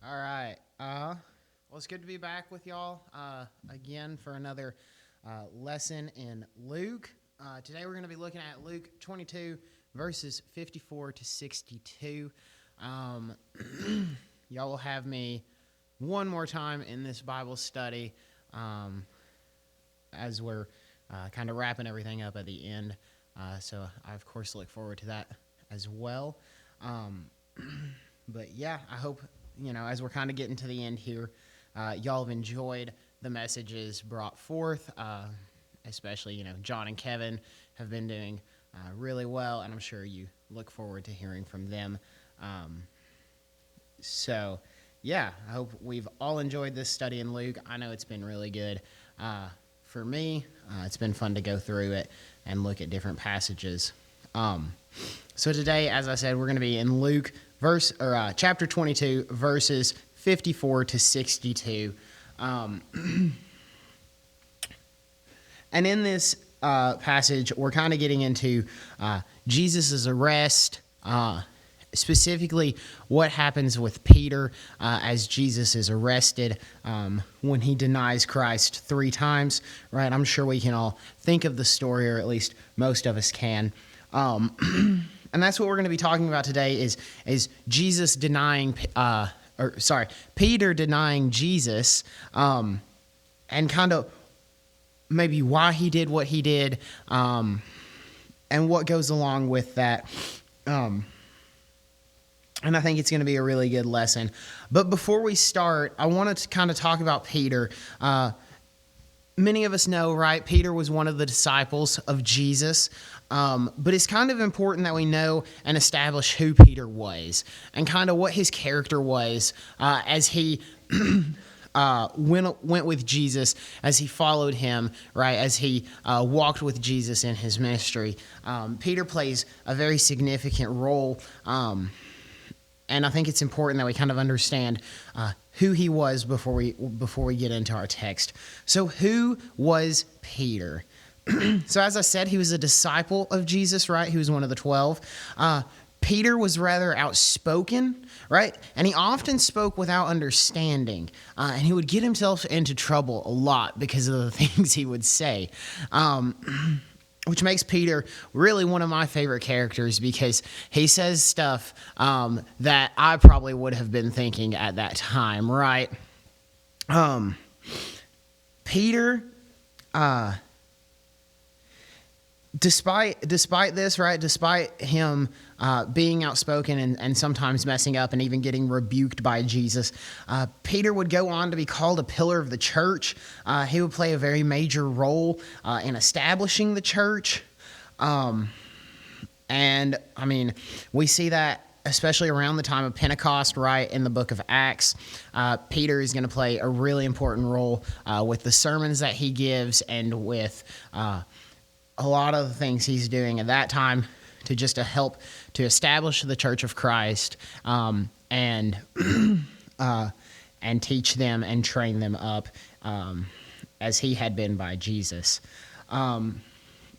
All right. Well, it's good to be back with y'all again for another lesson in Luke. Today we're going to be looking at Luke 22, verses 54 to 62. Y'all will have me one more time in this Bible study as we're kind of wrapping everything up at the end. So I, of course, look forward to that as well. But yeah, I hope, as we're kind of getting to the end here, y'all have enjoyed the messages brought forth, especially, John and Kevin have been doing really well, and I'm sure you look forward to hearing from them. So, yeah, I hope we've all enjoyed this study in Luke. I know it's been really good. For me, it's been fun to go through it and look at different passages. So today, as I said, we're going to be in Luke chapter 22, verses 54 to 62. And in this passage, we're kind of getting into Jesus' arrest, specifically what happens with Peter as Jesus is arrested when he denies Christ 3 times, right? I'm sure we can all think of the story, or at least most of us can. And that's what we're going to be talking about today is Jesus Peter denying Jesus, and kind of maybe why he did what he did, and what goes along with that. And I think it's going to be a really good lesson. But before we start, I wanted to kind of talk about Peter. Many of us know, right, Peter was one of the disciples of Jesus, but it's kind of important that we know and establish who Peter was and kind of what his character was as he went with Jesus, as he followed him, right, as he walked with Jesus in his ministry. Peter plays a very significant role, and I think it's important that we kind of understand who he was before we get into our text. So who was Peter? So as I said, he was a disciple of Jesus, right? He was one of the 12. Peter was rather outspoken, right? And he often spoke without understanding. And he would get himself into trouble a lot because of the things he would say. Which makes Peter really one of my favorite characters, because he says stuff that I probably would have been thinking at that time, right? Peter, despite this, right, despite him being outspoken and sometimes messing up and even getting rebuked by Jesus, Peter would go on to be called a pillar of the church. He would play a very major role in establishing the church. And, I mean, we see that especially around the time of Pentecost, right, in the book of Acts. Peter is going to play a really important role with the sermons that he gives and with a lot of the things he's doing at that time to just to help to establish the Church of Christ, and teach them and train them up as he had been by Jesus.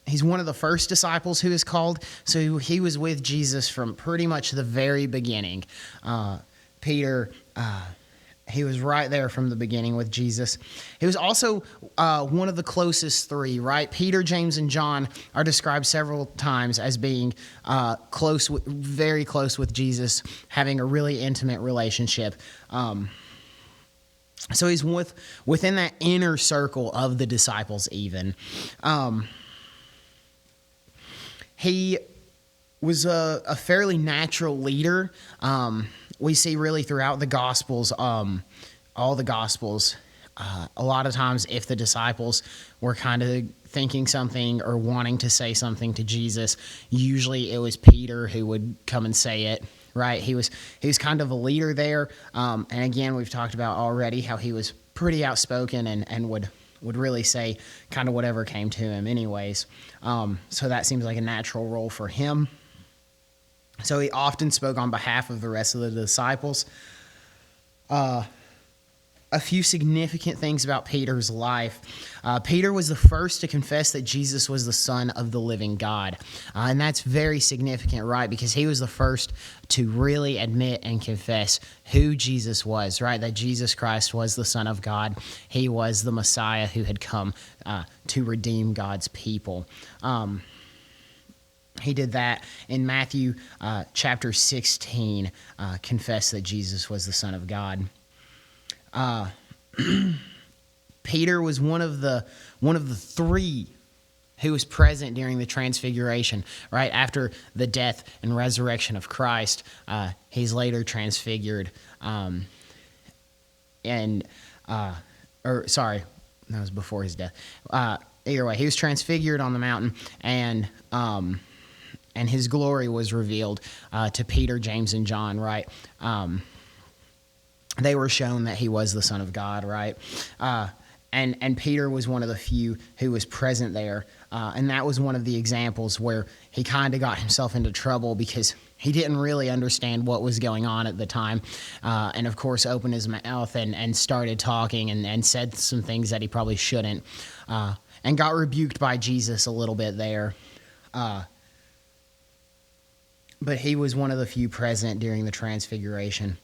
He's one of the first disciples who is called, so he was with Jesus from pretty much the very beginning. Peter, he was right there from the beginning with Jesus. He was also one of the closest 3, right? Peter, James, and John are described several times as being very close with Jesus, having a really intimate relationship. So he's within that inner circle of the disciples even. He was a fairly natural leader. We see really throughout the Gospels, all the Gospels, a lot of times if the disciples were kind of thinking something or wanting to say something to Jesus, usually it was Peter who would come and say it, right? He was kind of a leader there. And again, we've talked about already how he was pretty outspoken and would really say kind of whatever came to him anyways. So that seems like a natural role for him. So he often spoke on behalf of the rest of the disciples. a few significant things about Peter's life. Peter was the first to confess that Jesus was the Son of the living God. And that's very significant, right? Because he was the first to really admit and confess who Jesus was, right? That Jesus Christ was the Son of God. He was the Messiah who had come to redeem God's people. He did that in Matthew chapter 16, confessed that Jesus was the Son of God. Peter was one of the three who was present during the transfiguration, right? After the death and resurrection of Christ, he's later transfigured. That was before his death. Either way, he was transfigured on the mountain, and his glory was revealed to Peter, James, and John, right? They were shown that he was the Son of God, right? And Peter was one of the few who was present there. And that was one of the examples where he kind of got himself into trouble because he didn't really understand what was going on at the time. And, of course, opened his mouth and started talking and said some things that he probably shouldn't. And got rebuked by Jesus a little bit there. But he was one of the few present during the transfiguration.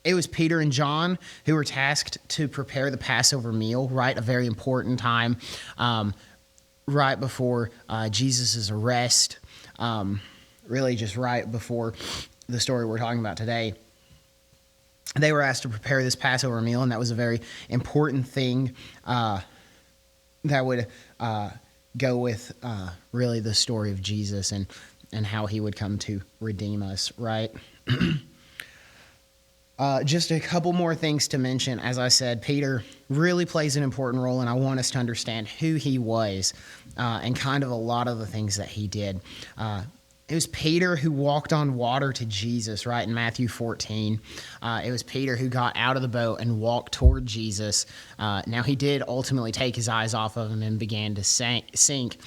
It was Peter and John who were tasked to prepare the Passover meal, right? A very important time right before Jesus' arrest, really just right before the story we're talking about today. They were asked to prepare this Passover meal, and that was a very important thing that would go with really the story of Jesus and how he would come to redeem us, right? Just a couple more things to mention. As I said, Peter really plays an important role, and I want us to understand who he was and kind of a lot of the things that he did. It was Peter who walked on water to Jesus, right, in Matthew 14. It was Peter who got out of the boat and walked toward Jesus. Now, he did ultimately take his eyes off of him and began to sink.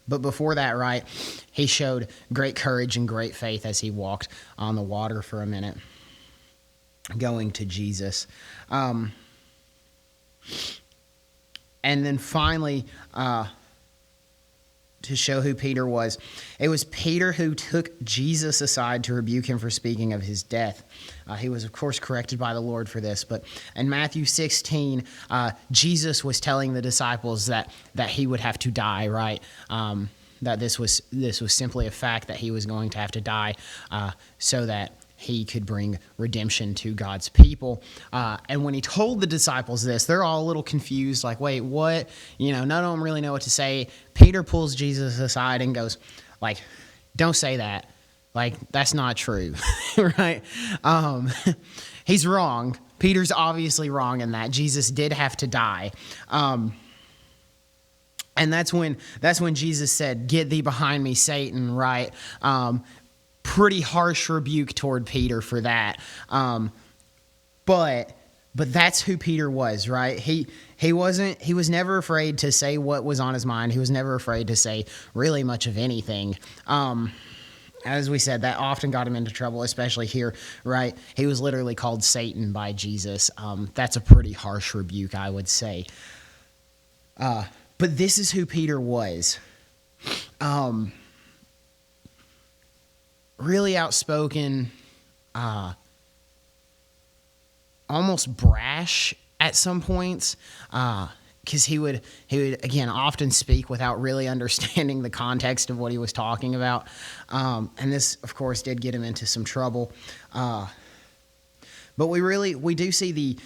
But before that, right, he showed great courage and great faith as he walked on the water for a minute, going to Jesus. And then finally, to show who Peter was, it was Peter who took Jesus aside to rebuke him for speaking of his death. He was, of course, corrected by the Lord for this. But in Matthew 16, Jesus was telling the disciples that he would have to die, right? That this was simply a fact that he was going to have to die so that he could bring redemption to God's people. And when he told the disciples this, they're all a little confused, like, wait, what? None of them really know what to say. Peter pulls Jesus aside and goes, like, don't say that. Like, that's not true, right? He's wrong. Peter's obviously wrong in that. Jesus did have to die. And that's when Jesus said, "Get thee behind me, Satan," right? Pretty harsh rebuke toward Peter for that. But that's who Peter was, right? He was never afraid to say what was on his mind. He was never afraid to say really much of anything. As we said, that often got him into trouble, especially here, right? He was literally called Satan by Jesus. That's a pretty harsh rebuke, I would say. But this is who Peter was. Really outspoken, almost brash at some points, because he would again often speak without really understanding the context of what he was talking about, and this, of course, did get him into some trouble. But we do see the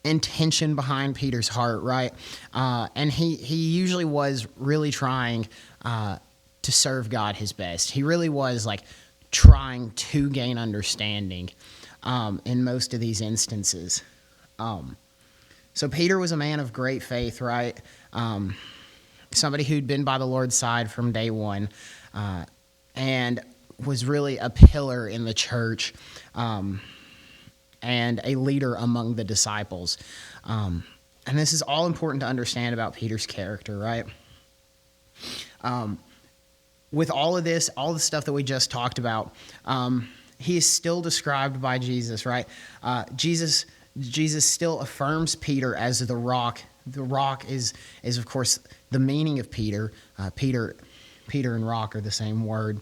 intention behind Peter's heart, right? And he usually was really trying to serve God his best. He really was like trying to gain understanding in most of these instances. So Peter was a man of great faith, right? Somebody who'd been by the Lord's side from day one, and was really a pillar in the church, and a leader among the disciples. And this is all important to understand about Peter's character, right? With all of this, all the stuff that we just talked about, he is still described by Jesus, right? Jesus still affirms Peter as the rock. The rock is of course the meaning of Peter. Peter and rock are the same word.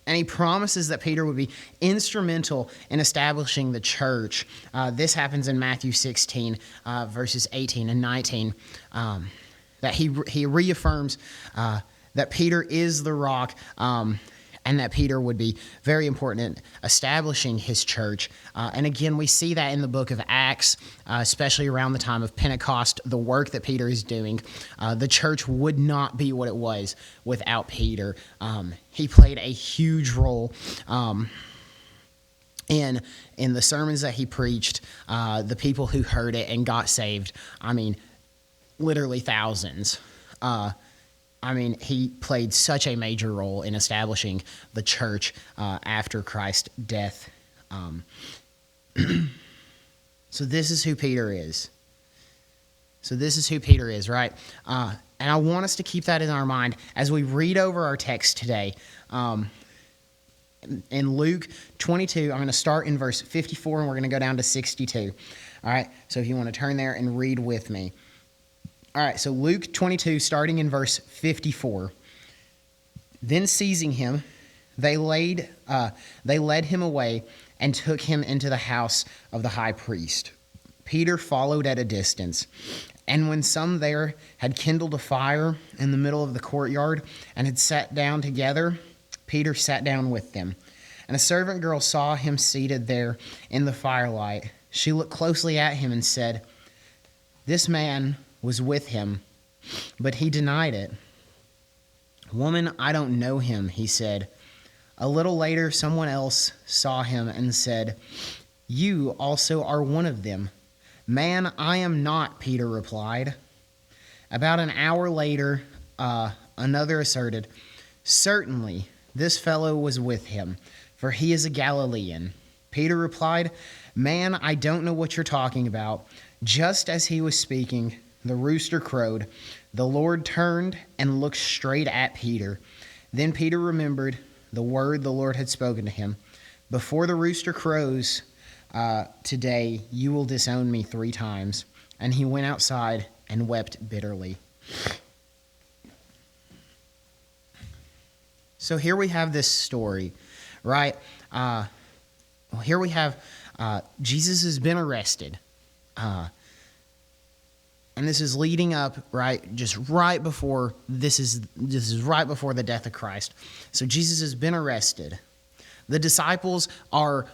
And he promises that Peter would be instrumental in establishing the church. This happens in Matthew 16, verses 18 and 19. That he reaffirms that Peter is the rock, and that Peter would be very important in establishing his church. And again, we see that in the book of Acts, especially around the time of Pentecost, the work that Peter is doing. The church would not be what it was without Peter. He played a huge role in the sermons that he preached, the people who heard it and got saved. I mean, literally thousands. He played such a major role in establishing the church after Christ's death. So this is who Peter is. Right? And I want us to keep that in our mind as we read over our text today. In Luke 22, I'm going to start in verse 54, and we're going to go down to 62. All right? So if you want to turn there and read with me. All right, so Luke 22, starting in verse 54. Then seizing him, they led him away and took him into the house of the high priest. Peter followed at a distance. And when some there had kindled a fire in the middle of the courtyard and had sat down together, Peter sat down with them. And a servant girl saw him seated there in the firelight. She looked closely at him and said, "This man was with him," but he denied it. "Woman, I don't know him," he said. A little later, someone else saw him and said, "You also are one of them." "Man, I am not," Peter replied. About an hour later, another asserted, "Certainly, this fellow was with him, for he is a Galilean." Peter replied, "Man, I don't know what you're talking about." Just as he was speaking, the rooster crowed. The Lord turned and looked straight at Peter. Then Peter remembered the word the Lord had spoken to him. "Before the rooster crows today, you will disown me 3 times. And he went outside and wept bitterly. So here we have this story, right? Here we have Jesus has been arrested. And this is leading up, right, just right before, this is right before the death of Christ. So Jesus has been arrested. The disciples are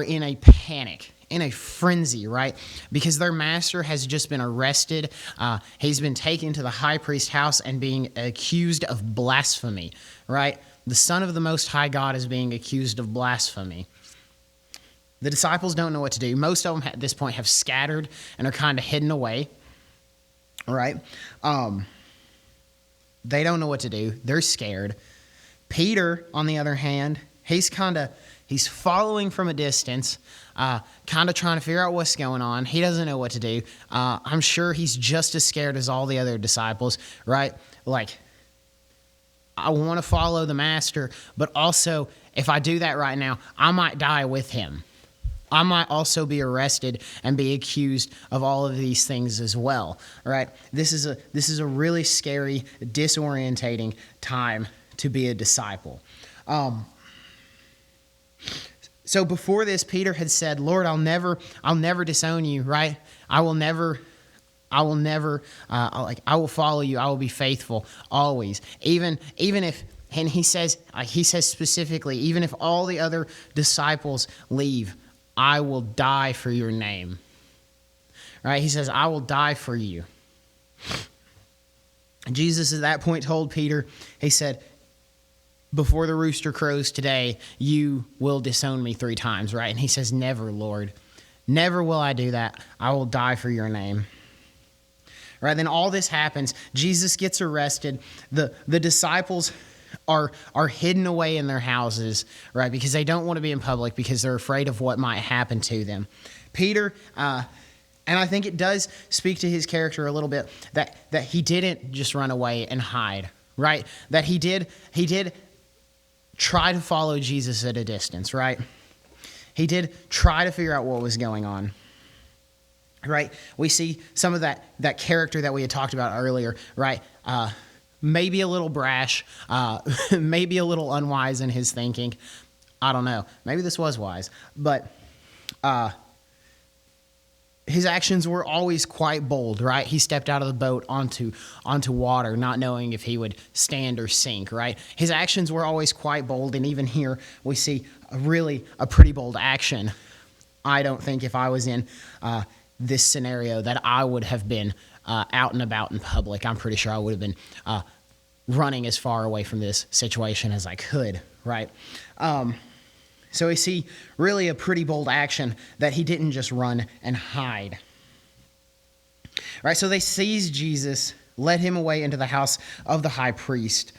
in a panic, in a frenzy, right? Because their master has just been arrested. He's been taken to the high priest's house and being accused of blasphemy, right? The Son of the Most High God is being accused of blasphemy. The disciples don't know what to do. Most of them at this point have scattered and are kind of hidden away. Right? They don't know what to do. They're scared. Peter, on the other hand, he's following from a distance, kind of trying to figure out what's going on. He doesn't know what to do. I'm sure he's just as scared as all the other disciples, right? Like, I want to follow the master, but also, if I do that right now, I might die with him. I might also be arrested and be accused of all of these things as well, right? This is a really scary, disorientating time to be a disciple. So before this, Peter had said, "Lord, I'll never disown you," right? I will follow you. I will be faithful always, even if. And he says specifically, even if all the other disciples leave, I will die for your name. Right? He says, I will die for you. Jesus at that point told Peter, he said, before the rooster crows today, you will disown me 3 times, right? And he says, never, Lord. Never will I do that. I will die for your name. Right? Then all this happens. Jesus gets arrested. The disciples are hidden away in their houses, right? Because they don't want to be in public because they're afraid of what might happen to them. Peter, and I think it does speak to his character a little bit, that he didn't just run away and hide, right? That he did try to follow Jesus at a distance, right? He did try to figure out what was going on, right? We see some of that character that we had talked about earlier, right? Maybe a little brash, maybe a little unwise in his thinking. I don't know. Maybe this was wise, but his actions were always quite bold, right? He stepped out of the boat onto water, not knowing if he would stand or sink, right? His actions were always quite bold, and even here we see a pretty bold action. I don't think if I was in this scenario that I would have been out and about in public. I'm pretty sure I would have been running as far away from this situation as I could, right? So we see really a pretty bold action that he didn't just run and hide. Right, so they seized Jesus, led him away into the house of the high priest.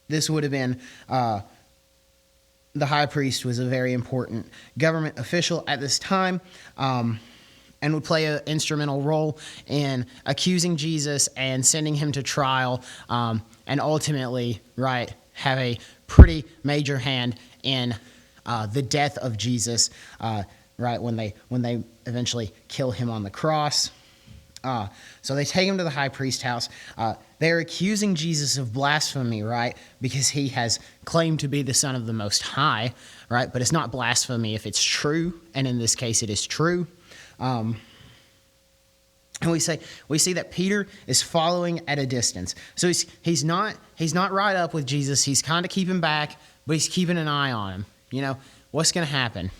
This would have been, the high priest was a very important government official at this time, and would play an instrumental role in accusing Jesus and sending him to trial, and ultimately, right, have a pretty major hand in the death of Jesus, right, when they eventually kill him on the cross. So they take him to the high priest's house. They're accusing Jesus of blasphemy, right, because he has claimed to be the Son of the Most High, right, but it's not blasphemy if it's true, and in this case it is true. And we see that Peter is following at a distance. So he's not right up with Jesus. He's kind of keeping back, but he's keeping an eye on him. You know, what's going to happen?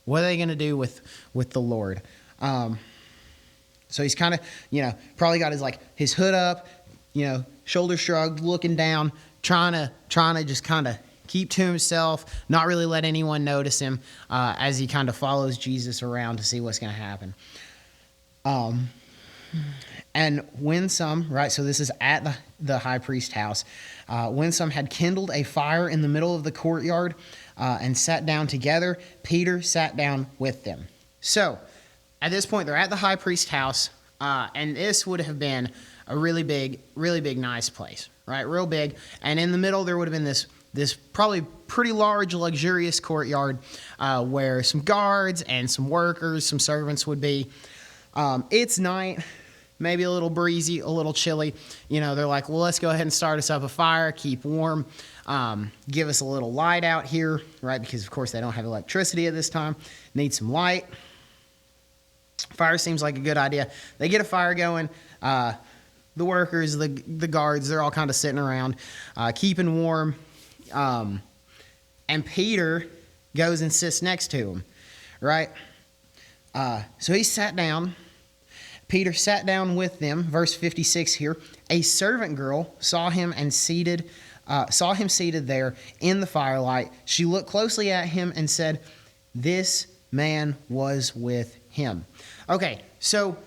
What are they going to do with the Lord? So he's kind of, probably got his hood up, shoulder shrugged, looking down, trying to just kind of keep to himself, not really let anyone notice him as he kind of follows Jesus around to see what's going to happen. And when some, right, so this is at the high priest's house, when some had kindled a fire in the middle of the courtyard and sat down together, Peter sat down with them. So at this point, they're at the high priest's house, and this would have been a really big, nice place, right, real big. And in the middle, there would have been this probably pretty large, luxurious courtyard where some guards and some workers, some servants would be. It's night. Maybe a little breezy, a little chilly. They're like, well, let's go ahead and start us up a fire, keep warm, give us a little light out here, right? Because, of course, they don't have electricity at this time. Need some light. Fire seems like a good idea. They get a fire going. The workers, the guards, they're all kind of sitting around, keeping warm. And Peter goes and sits next to him, right? So he sat down. Peter sat down with them. Verse 56 here. A servant girl saw him seated there in the firelight. She looked closely at him and said, "This man was with him." Okay, so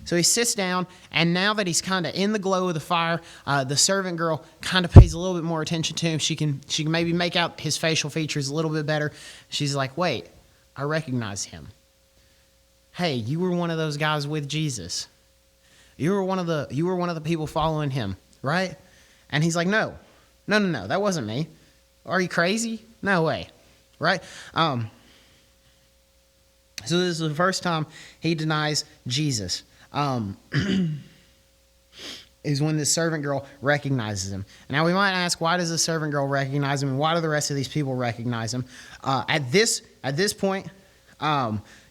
he sits down, and now that he's kind of in the glow of the fire, the servant girl kind of pays a little bit more attention to him. She can maybe make out his facial features a little bit better. She's like, "Wait, I recognize him. Hey, you were one of those guys with Jesus. You were one of the people following him, right?" And he's like, No, that wasn't me. Are you crazy? No way, right? So this is the first time he denies Jesus. Is when the servant girl recognizes him. Now we might ask, why does the servant girl recognize him, and why do the rest of these people recognize him? At this point,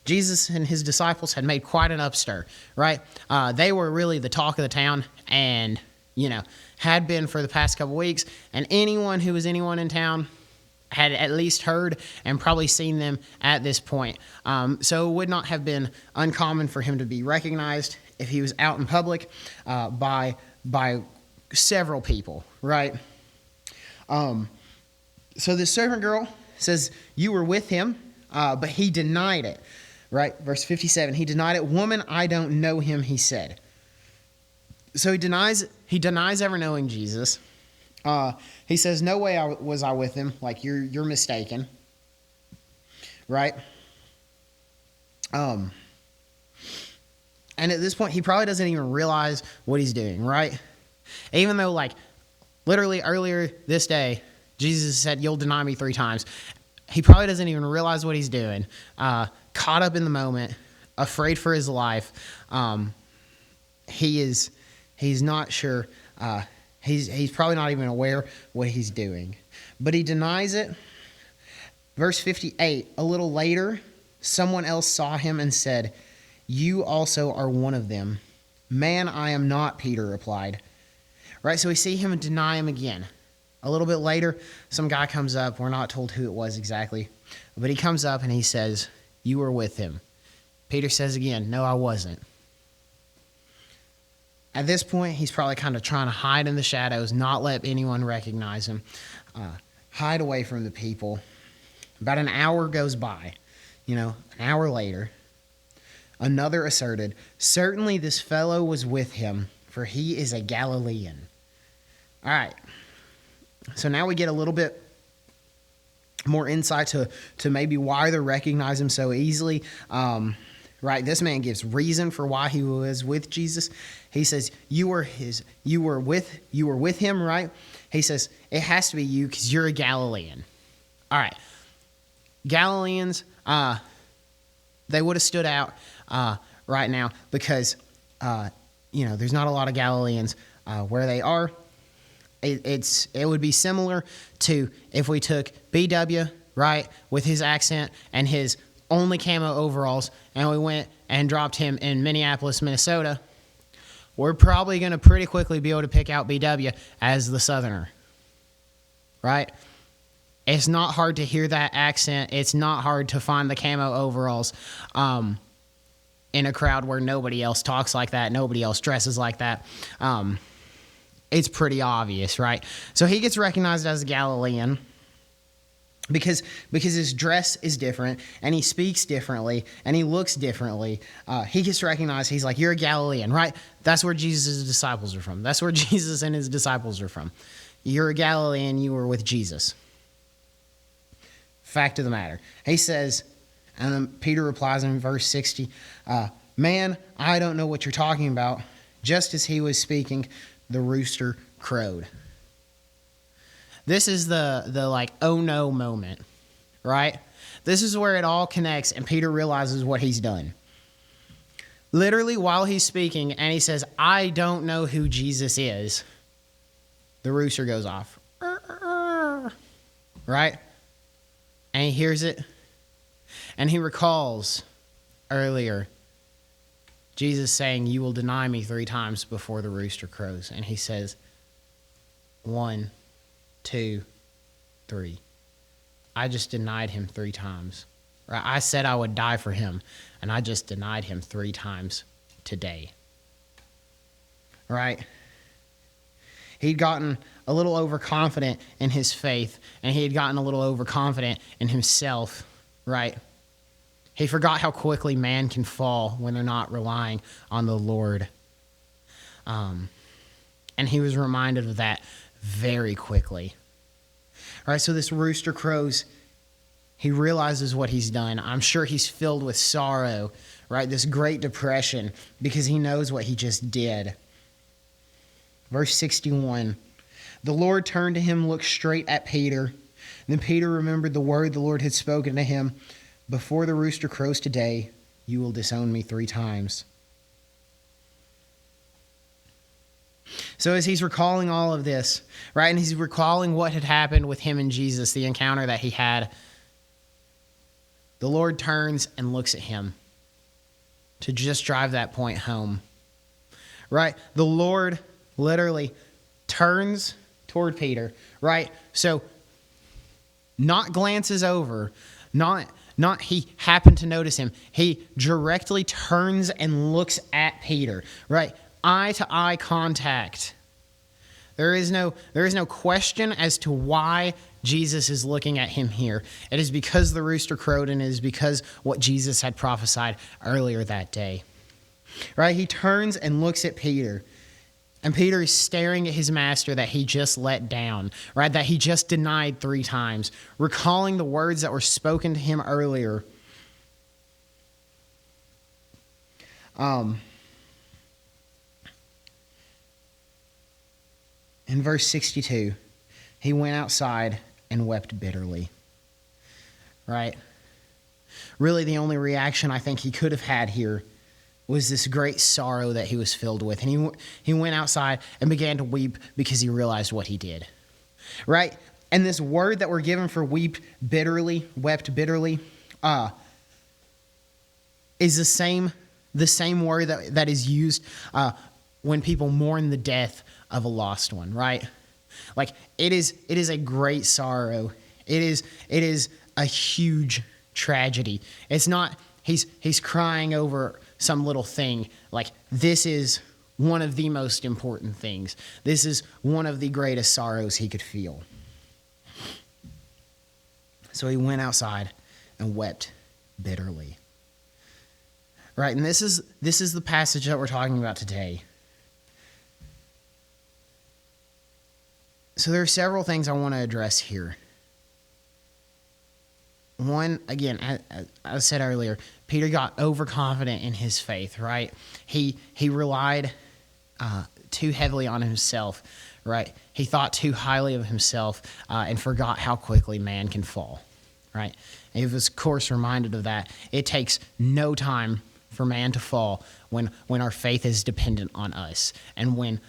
Jesus and his disciples had made quite an upstir, right? They were really the talk of the town, and had been for the past couple weeks. And anyone who was anyone in town had at least heard and probably seen them at this point. So it would not have been uncommon for him to be recognized if he was out in public by several people, right? So the servant girl says, "You were with him," but he denied it, right? Verse 57, he denied it. "Woman, I don't know him," he said. So he denies ever knowing Jesus. He says, "No way was I with him." Like, you're mistaken, right? And at this point, he probably doesn't even realize what he's doing, right? Even though, literally earlier this day, Jesus said, you'll deny me 3 times. He probably doesn't even realize what he's doing. Caught up in the moment, afraid for his life. He's not sure. He's probably not even aware what he's doing. But he denies it. Verse 58, a little later, someone else saw him and said, you also are one of them. Man, I am not, Peter replied. Right, so we see him deny him again. A little bit later, some guy comes up. We're not told who it was exactly. But he comes up and he says, you were with him. Peter says again, no, I wasn't. At this point, he's probably kind of trying to hide in the shadows, not let anyone recognize him, hide away from the people. About an hour goes by. An hour later, another asserted, certainly this fellow was with him, for he is a Galilean. All right. So now we get a little bit more insight to maybe why they recognize him so easily. Right, this man gives reason for why he was with Jesus. He says, you were with him, right? He says, it has to be you because you're a Galilean. All right. Galileans, they would have stood out right now because, there's not a lot of Galileans where they are. It would be similar to if we took BW, right, with his accent and his only camo overalls, and we went and dropped him in Minneapolis, Minnesota. We're probably going to pretty quickly be able to pick out BW as the Southerner, right? It's not hard to hear that accent. It's not hard to find the camo overalls in a crowd where nobody else talks like that, nobody else dresses like that. It's pretty obvious, right? So he gets recognized as a Galilean because his dress is different and he speaks differently and he looks differently. He gets recognized. He's like, you're a Galilean, right? That's where Jesus' disciples are from. That's where Jesus and his disciples are from. You're a Galilean. You were with Jesus. Fact of the matter. He says, and then Peter replies in verse 60, man, I don't know what you're talking about. Just as he was speaking, the rooster crowed. This is the like, oh no moment, right? This is where it all connects and Peter realizes what he's done. Literally while he's speaking and he says, I don't know who Jesus is, the rooster goes off. Right? And he hears it and he recalls earlier Jesus saying, you will deny me 3 times before the rooster crows. And he says, 1, 2, 3. I just denied him 3 times. Right? I said I would die for him, and I just denied him 3 times today. Right? He'd gotten a little overconfident in his faith, and he had gotten a little overconfident in himself, right? He forgot how quickly man can fall when they're not relying on the Lord. And he was reminded of that very quickly. All right, so this rooster crows. He realizes what he's done. I'm sure he's filled with sorrow, right? This great depression because he knows what he just did. Verse 61, the Lord turned to him, looked straight at Peter. Then Peter remembered the word the Lord had spoken to him. Before the rooster crows today, you will disown me 3 times. So as he's recalling all of this, right, and he's recalling what had happened with him and Jesus, the encounter that he had, the Lord turns and looks at him to just drive that point home, right? The Lord literally turns toward Peter, right? So not glances over, not he happened to notice him. He directly turns and looks at Peter, right? Eye to eye contact. There is no question as to why Jesus is looking at him here. It is because the rooster crowed, and it is because what Jesus had prophesied earlier that day. Right? He turns and looks at Peter. And Peter is staring at his master that he just let down, right? That he just denied 3 times, recalling the words that were spoken to him earlier. In verse 62, he went outside and wept bitterly. Right? Really, the only reaction I think he could have had here was this great sorrow that he was filled with. And he went outside and began to weep because he realized what he did. Right? And this word that we're given for wept bitterly, is the same word that is used when people mourn the death of a lost one, right? Like it is a great sorrow. It is a huge tragedy. It's not he's crying over some little thing. Like this is one of the most important things. This is one of the greatest sorrows he could feel. So he went outside and wept bitterly. Right, and this is the passage that we're talking about today. So there are several things I want to address here. One, again, as I said earlier, Peter got overconfident in his faith, right? He relied too heavily on himself, right? He thought too highly of himself and forgot how quickly man can fall, right? And he was, of course, reminded of that. It takes no time for man to fall when our faith is dependent on us and when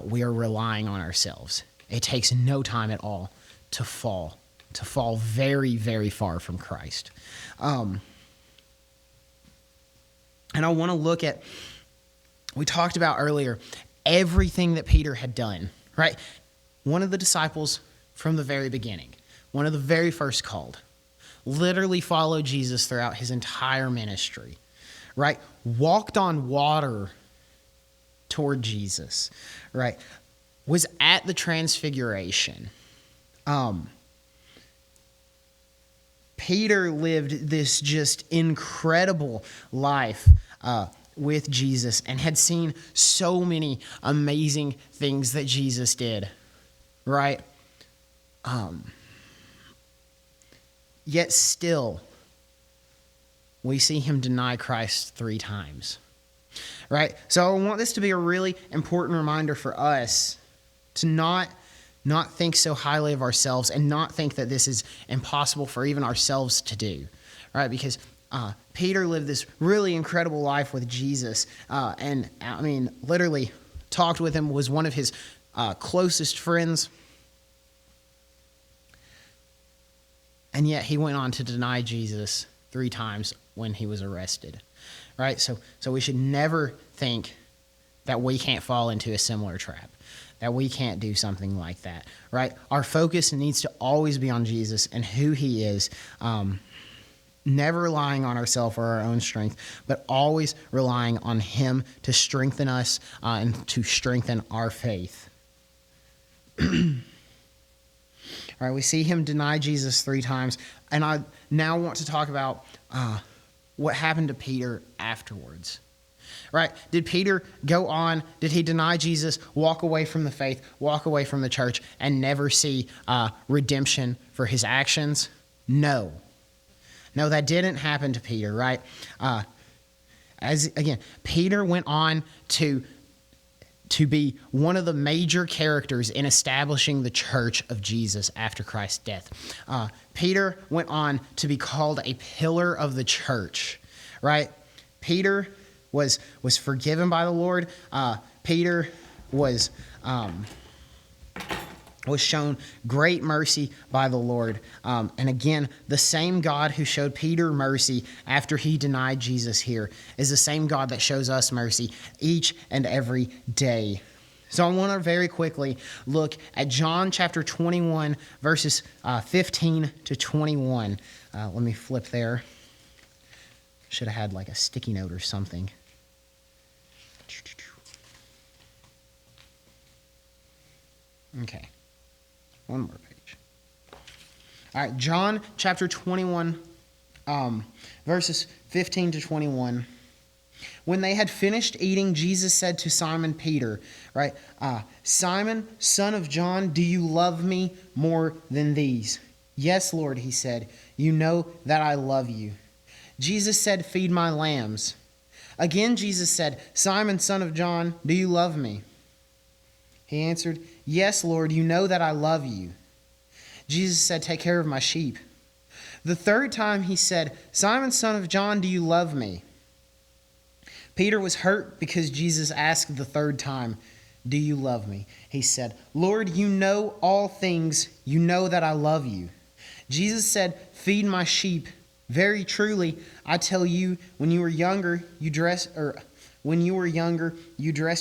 we are relying on ourselves. It takes no time at all to fall very, very far from Christ. And I want to look at, we talked about earlier, everything that Peter had done, right? One of the disciples from the very beginning, one of the very first called, literally followed Jesus throughout his entire ministry, right? Walked on water toward Jesus, right? Was at the transfiguration. Peter lived this just incredible life with Jesus and had seen so many amazing things that Jesus did, right? Yet still, we see him deny Christ 3 times, right? So I want this to be a really important reminder for us to not think so highly of ourselves and not think that this is impossible for even ourselves to do, right? Because Peter lived this really incredible life with Jesus, and I mean, literally talked with him, was one of his closest friends, and yet he went on to deny Jesus 3 times when he was arrested, right? So we should never think that we can't fall into a similar trap, that we can't do something like that, right? Our focus needs to always be on Jesus and who he is, never relying on ourselves or our own strength, but always relying on him to strengthen us and to strengthen our faith. All right, we see him deny Jesus 3 times, and I now want to talk about what happened to Peter afterwards. Right? Did Peter go on? Did he deny Jesus, walk away from the faith, walk away from the church, and never see redemption for his actions? No, that didn't happen to Peter. Right? Peter went on to be one of the major characters in establishing the church of Jesus after Christ's death. Peter went on to be called a pillar of the church. Right? Peter was forgiven by the Lord. Peter was shown great mercy by the Lord. And again, the same God who showed Peter mercy after he denied Jesus here is the same God that shows us mercy each and every day. So I want to very quickly look at John chapter 21, verses 15 to 21. Let me flip there. Should have had like a sticky note or something. Okay. One more page. All right, John chapter 21, verses 15 to 21. When they had finished eating, Jesus said to Simon Peter, right, Simon, son of John, do you love me more than these? Yes, Lord, he said, you know that I love you. Jesus said, feed my lambs. Again, Jesus said, Simon, son of John, do you love me? He answered, yes, Lord, you know that I love you. Jesus said, take care of my sheep. The third time he said, Simon, son of John, do you love me? Peter was hurt because Jesus asked the third time, do you love me? He said, Lord, you know all things. You know that I love you. Jesus said, feed my sheep. Very truly, I tell you, when you were younger, you dressed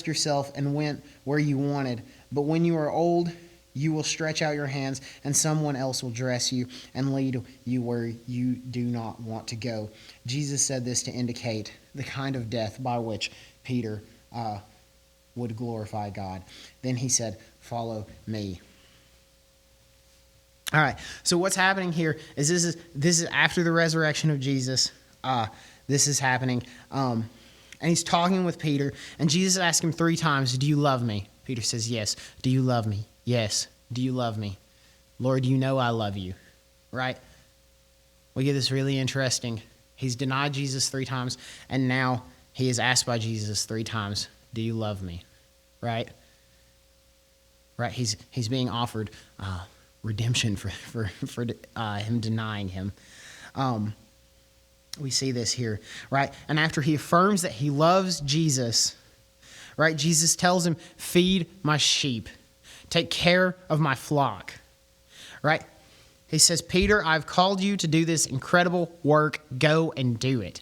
yourself and went where you wanted. But when you are old, you will stretch out your hands, and someone else will dress you and lead you where you do not want to go. Jesus said this to indicate the kind of death by which Peter would glorify God. Then he said, follow me. All right, so what's happening here is this is after the resurrection of Jesus. This is happening, and he's talking with Peter, and Jesus asked him 3 times, do you love me? Peter says, yes. Do you love me? Yes. Do you love me? Lord, you know I love you, right? We get this really interesting. He's denied Jesus 3 times, and now he is asked by Jesus 3 times, do you love me? Right? Right? He's being offered redemption for him denying him. We see this here, right? And after he affirms that he loves Jesus, right? Jesus tells him, feed my sheep. Take care of my flock, right? He says, Peter, I've called you to do this incredible work. Go and do it.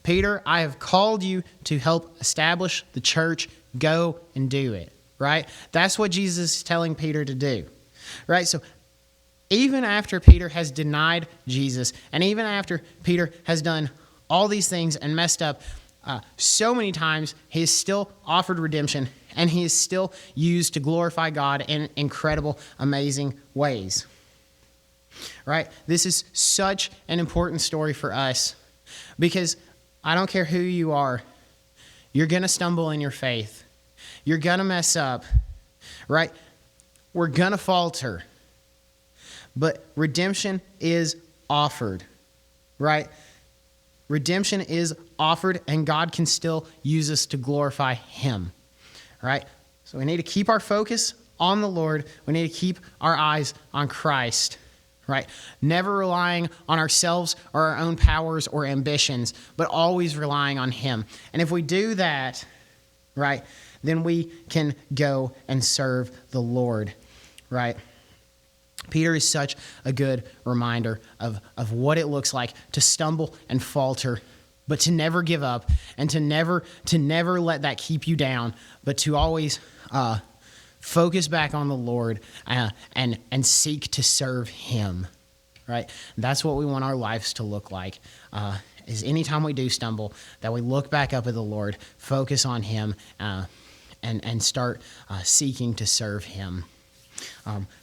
Peter, I have called you to help establish the church. Go and do it, right? That's what Jesus is telling Peter to do, right? So even after Peter has denied Jesus, and even after Peter has done all these things and messed up so many times, he is still offered redemption, and he is still used to glorify God in incredible, amazing ways. Right? This is such an important story for us, because I don't care who you are, you're going to stumble in your faith. You're going to mess up, right? We're going to falter. But redemption is offered, right? Redemption is offered, and God can still use us to glorify him, right? So we need to keep our focus on the Lord. We need to keep our eyes on Christ, right? Never relying on ourselves or our own powers or ambitions, but always relying on him. And if we do that, right, then we can go and serve the Lord, right? Peter is such a good reminder of what it looks like to stumble and falter, but to never give up, and to never let that keep you down, but to always focus back on the Lord and seek to serve him, right? That's what we want our lives to look like, is anytime we do stumble, that we look back up at the Lord, focus on him, and start seeking to serve him.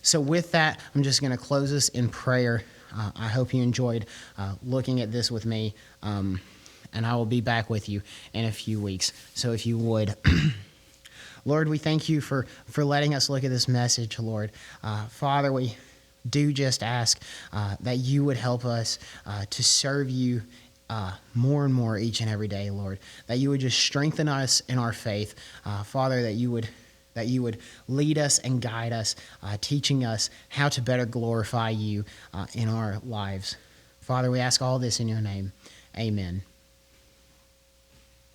So with that, I'm just going to close this in prayer. I hope you enjoyed looking at this with me, and I will be back with you in a few weeks. So if you would, Lord, we thank you for letting us look at this message, Lord. Father, we do just ask that you would help us to serve you more and more each and every day, Lord. That you would just strengthen us in our faith. Father, that you would lead us and guide us, teaching us how to better glorify you in our lives. Father, we ask all this in your name. Amen.